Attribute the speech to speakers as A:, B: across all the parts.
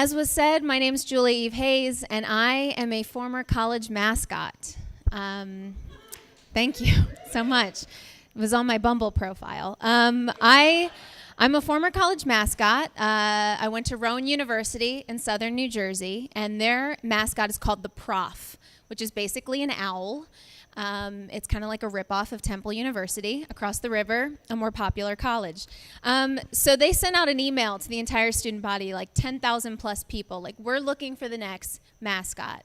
A: As was said, my name is Julie Eve Hayes, and I am a former college mascot. Thank you so much. It was on my Bumble profile. I'm a former college mascot. I went to Rowan University in southern New Jersey, and their mascot is called the Prof, which is basically an owl. It's kind of like a ripoff of Temple University across the river, a more popular college. So they sent out an email to the entire student body, like 10,000 plus people, like, we're looking for the next mascot.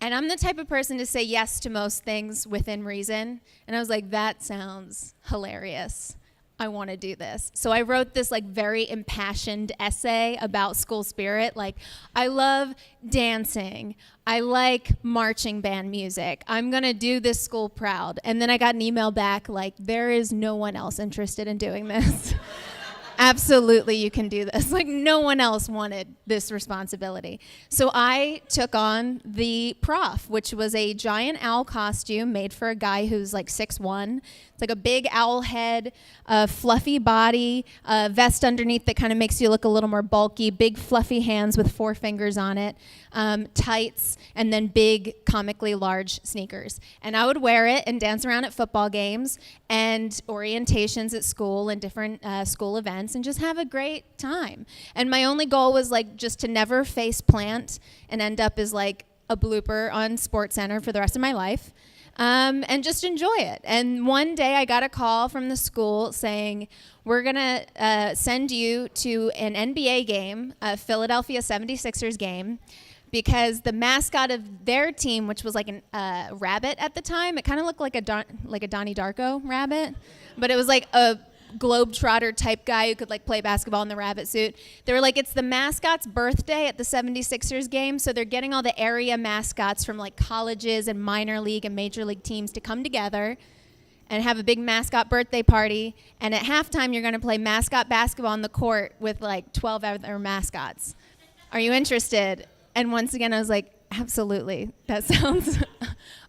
A: And I'm the type of person to say yes to most things within reason. And I was like, that sounds hilarious. I want to do this. So I wrote this like very impassioned essay about school spirit. Like, I love dancing. I like marching band music. I'm going to do this school proud. And then I got an email back like, there is no one else interested in doing this. Absolutely, you can do this. Like, no one else wanted this responsibility. So I took on the Prof, which was a giant owl costume made for a guy who's like 6'1". It's like a big owl head, a fluffy body, a vest underneath that kind of makes you look a little more bulky, big fluffy hands with 4 fingers on it, tights, and then big, comically large sneakers. And I would wear it and dance around at football games and orientations at school and different school events and just have a great time. And my only goal was like just to never face plant and end up as like a blooper on SportsCenter for the rest of my life. And just enjoy it. And one day I got a call from the school saying, we're going to send you to an NBA game, a Philadelphia 76ers game, because the mascot of their team, which was like a rabbit at the time, it kind of looked like a Donnie Darko rabbit, but it was like a globetrotter type guy who could like play basketball in the rabbit suit. They were like, it's the mascot's birthday at the 76ers game, so they're getting all the area mascots from like colleges and minor league and major league teams to come together and have a big mascot birthday party, and at halftime you're going to play mascot basketball on the court with like 12 other mascots. Are you interested? And once again I was like, absolutely, that sounds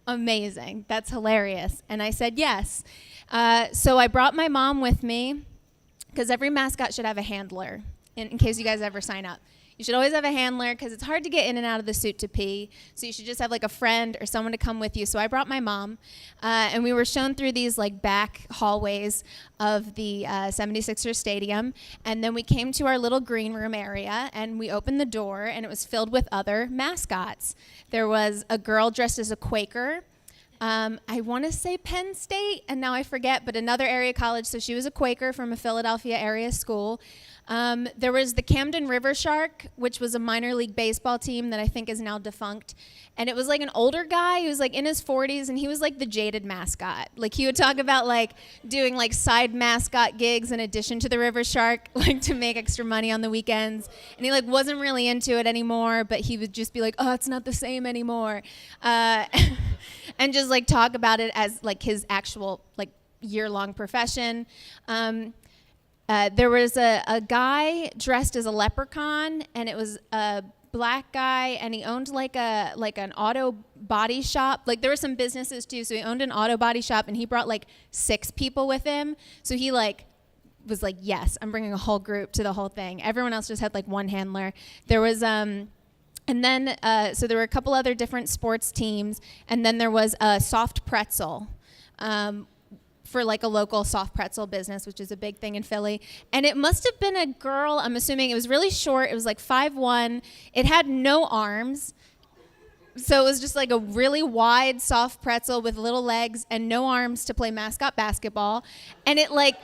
A: amazing, that's hilarious. And I said yes. So I brought my mom with me, because every mascot should have a handler, in case you guys ever sign up. You should always have a handler, because it's hard to get in and out of the suit to pee. So you should just have like a friend or someone to come with you. So I brought my mom, and we were shown through these like back hallways of the 76ers stadium. And then we came to our little green room area, and we opened the door, and it was filled with other mascots. There was a girl dressed as a Quaker. I want to say Penn State, and now I forget, but another area college, so she was a Quaker from a Philadelphia area school. There was the Camden River Shark, which was a minor league baseball team that I think is now defunct. And it was like an older guy who was like in his 40s, and he was like the jaded mascot. Like, he would talk about like doing like side mascot gigs in addition to the River Shark, like to make extra money on the weekends. And he like wasn't really into it anymore, but he would just be like, oh, it's not the same anymore. And just like talk about it as like his actual like year-long profession. There was a guy dressed as a leprechaun, and it was a black guy, and he owned like an auto body shop. Like, there were some businesses too, so he owned an auto body shop, and he brought like 6 people with him. So he like was like, yes, I'm bringing a whole group to the whole thing. Everyone else just had like one handler. There was and then, so there were a couple other different sports teams, and then there was a soft pretzel for like a local soft pretzel business, which is a big thing in Philly. And it must have been a girl, I'm assuming. It was really short. It was like 5'1". It had no arms. So it was just like a really wide soft pretzel with little legs and no arms to play mascot basketball. And it like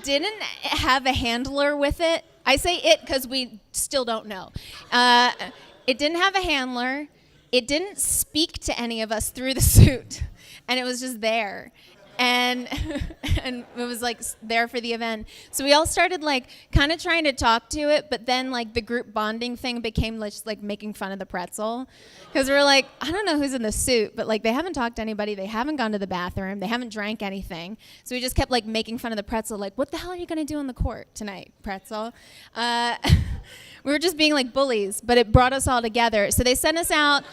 A: didn't have a handler with it. I say it because we still don't know. It didn't have a handler. It didn't speak to any of us through the suit. And it was just there. And and it was like there for the event. So we all started like kind of trying to talk to it, but then like the group bonding thing became just like making fun of the pretzel. Because we were like, I don't know who's in the suit, but like they haven't talked to anybody, they haven't gone to the bathroom, they haven't drank anything. So we just kept like making fun of the pretzel, like, what the hell are you gonna do on the court tonight, pretzel? We were just being like bullies, but it brought us all together. So they sent us out,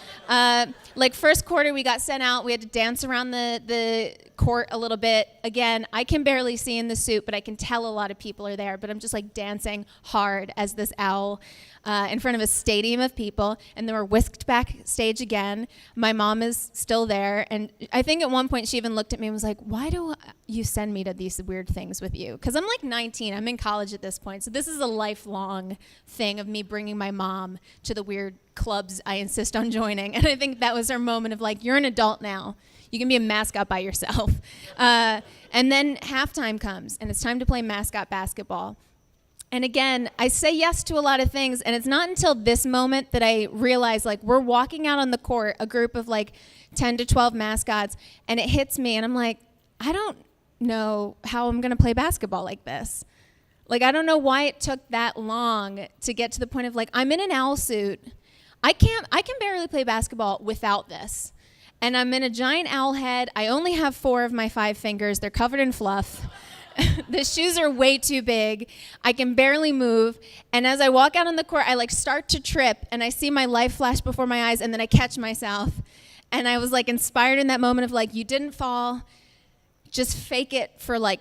A: like first quarter we got sent out. We had to dance around the court a little bit. Again, I can barely see in the suit, but I can tell a lot of people are there. But I'm just like dancing hard as this owl in front of a stadium of people. And then we're whisked backstage again. My mom is still there. And I think at one point she even looked at me and was like, why do you send me to these weird things with you? Because I'm like 19. I'm in college at this point. So this is a lifelong thing of me bringing my mom to the weird clubs I insist on joining. And I think that was her moment of like, you're an adult now. You can be a mascot by yourself. And then halftime comes, and it's time to play mascot basketball. And again, I say yes to a lot of things, and it's not until this moment that I realize, like, we're walking out on the court, a group of like 10 to 12 mascots, and it hits me, and I'm like, I don't know how I'm gonna play basketball like this. Like, I don't know why it took that long to get to the point of like, I'm in an owl suit. I can barely play basketball without this. And I'm in a giant owl head. I only have 4 of my 5 fingers. They're covered in fluff. The shoes are way too big. I can barely move. And as I walk out on the court, I like start to trip and I see my life flash before my eyes and then I catch myself. And I was like inspired in that moment of like, you didn't fall. Just fake it for like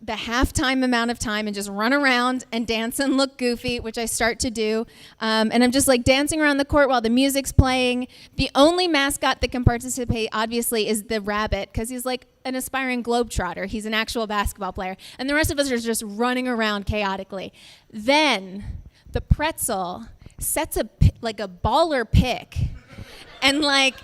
A: the halftime amount of time and just run around and dance and look goofy, which I start to do. And I'm just like dancing around the court while the music's playing. The only mascot that can participate, obviously, is the rabbit, because he's like an aspiring globetrotter. He's an actual basketball player. And the rest of us are just running around chaotically. Then the pretzel sets like a baller pick. And like,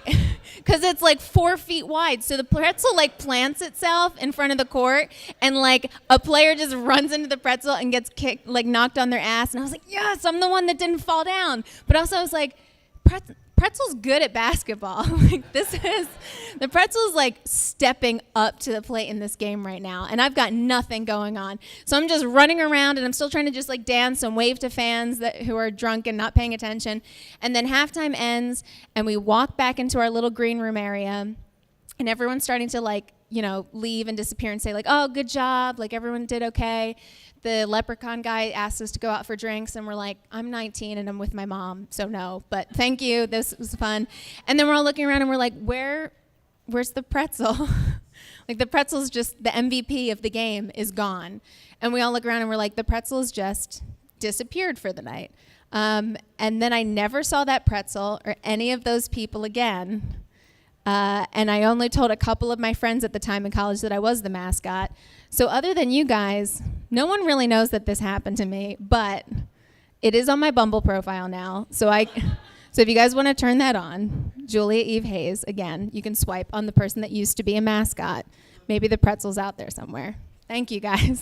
A: because it's like 4 feet wide. So the pretzel like plants itself in front of the court and like a player just runs into the pretzel and gets kicked, like knocked on their ass. And I was like, yes, I'm the one that didn't fall down. But also I was like, pretzel's good at basketball. Like the pretzel's like stepping up to the plate in this game right now. And I've got nothing going on. So I'm just running around and I'm still trying to just like dance and wave to fans who are drunk and not paying attention. And then halftime ends and we walk back into our little green room area and everyone's starting to like, you know, leave and disappear and say like, oh, good job. Like everyone did okay. The leprechaun guy asked us to go out for drinks, and we're like, I'm 19 and I'm with my mom, so no, but thank you, this was fun. And then we're all looking around and we're like, where's the pretzel? Like the pretzel's just, the MVP of the game is gone. And we all look around and we're like, the pretzel's just disappeared for the night. And then I never saw that pretzel or any of those people again. And I only told a couple of my friends at the time in college that I was the mascot. So other than you guys, no one really knows that this happened to me, but it is on my Bumble profile now. So if you guys want to turn that on, Julia Eve Hayes, again, you can swipe on the person that used to be a mascot. Maybe the pretzel's out there somewhere. Thank you, guys.